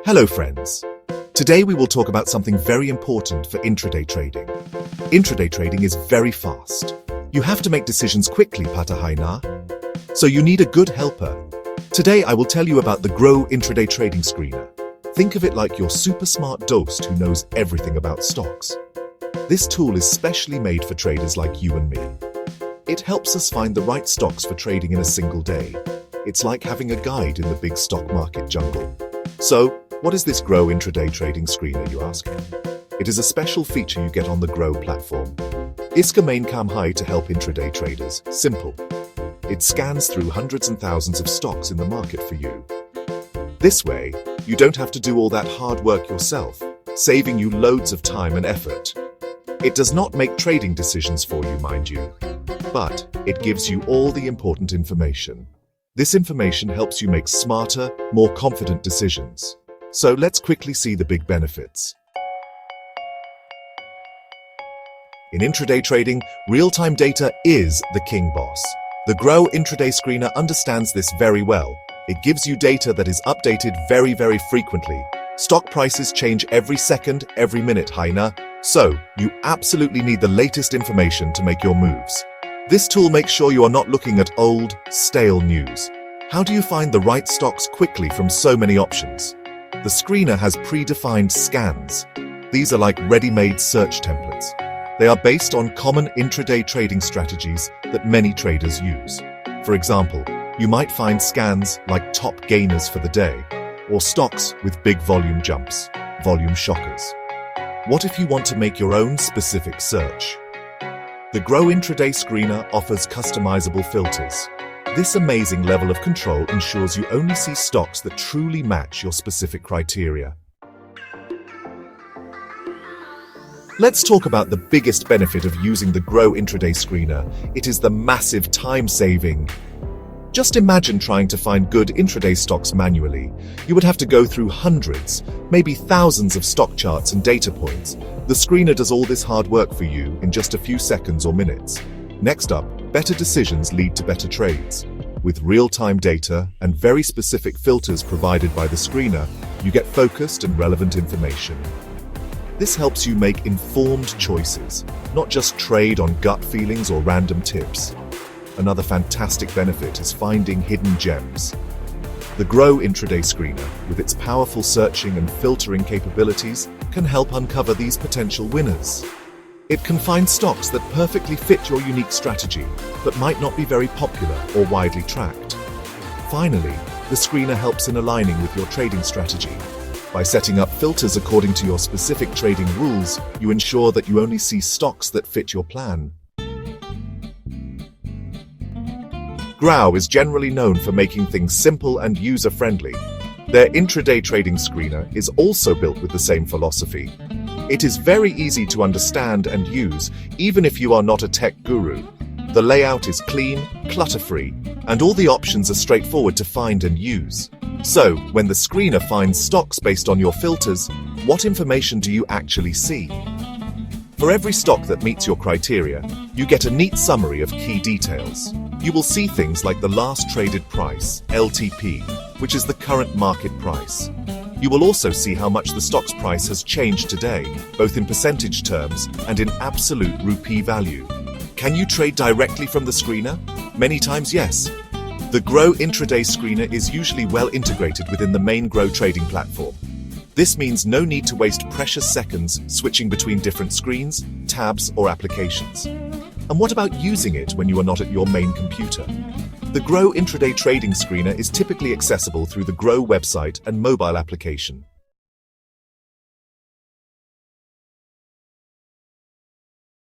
Hello friends. Today we will talk about something very important for intraday trading. Intraday trading is very fast. You have to make decisions quickly, Patahaina. So you need a good helper. Today I will tell you about the Grow Intraday Trading Screener. Think of it like your super smart dhost who knows everything about stocks. This tool is specially made for traders like you and me. It helps us find the right stocks for trading in a single day. It's like having a guide in the big stock market jungle. So, what is this Grow Intraday Trading Screener, you ask? It is a special feature you get on the Grow platform. Iska main kam hai to help intraday traders. Simple. It scans through hundreds and thousands of stocks in the market for you. This way, you don't have to do all that hard work yourself, saving you loads of time and effort. It does not make trading decisions for you, mind you, but it gives you all the important information. This information helps you make smarter, more confident decisions. So let's quickly see the big benefits. In intraday trading, real-time data is the king boss. The Grow Intraday Screener understands this very well. It gives you data that is updated very frequently. Stock prices change every second, every minute, Haina. So, you absolutely need the latest information to make your moves. This tool makes sure you are not looking at old, stale news. How do you find the right stocks quickly from so many options? The screener has predefined scans. These are like ready-made search templates. They are based on common intraday trading strategies that many traders use. For example, you might find scans like top gainers for the day, or stocks with big volume jumps, volume shockers. What if you want to make your own specific search? The Grow Intraday Screener offers customizable filters. This amazing level of control ensures you only see stocks that truly match your specific criteria. Let's talk about the biggest benefit of using the Grow Intraday Screener. It is the massive time saving. Just imagine trying to find good intraday stocks manually. You would have to go through hundreds, maybe thousands of stock charts and data points. The screener does all this hard work for you in just a few seconds or minutes. Next up, better decisions lead to better trades. With real-time data and very specific filters provided by the screener, you get focused and relevant information. This helps you make informed choices, not just trade on gut feelings or random tips. Another fantastic benefit is finding hidden gems. The Grow Intraday Screener, with its powerful searching and filtering capabilities, can help uncover these potential winners. It can find stocks that perfectly fit your unique strategy, but might not be very popular or widely tracked. Finally, the screener helps in aligning with your trading strategy. By setting up filters according to your specific trading rules, you ensure that you only see stocks that fit your plan. Grow is generally known for making things simple and user-friendly. Their intraday trading screener is also built with the same philosophy. It is very easy to understand and use, even if you are not a tech guru. The layout is clean, clutter-free, and all the options are straightforward to find and use. So, when the screener finds stocks based on your filters, what information do you actually see? For every stock that meets your criteria, you get a neat summary of key details. You will see things like the last traded price, LTP, which is the current market price. You will also see how much the stock's price has changed today, both in percentage terms and in absolute rupee value. Can you trade directly from the screener? Many times, yes. The Grow Intraday Screener is usually well integrated within the main Grow trading platform. This means no need to waste precious seconds switching between different screens, tabs, or applications. And what about using it when you are not at your main computer? The Grow Intraday Trading Screener is typically accessible through the Grow website and mobile application.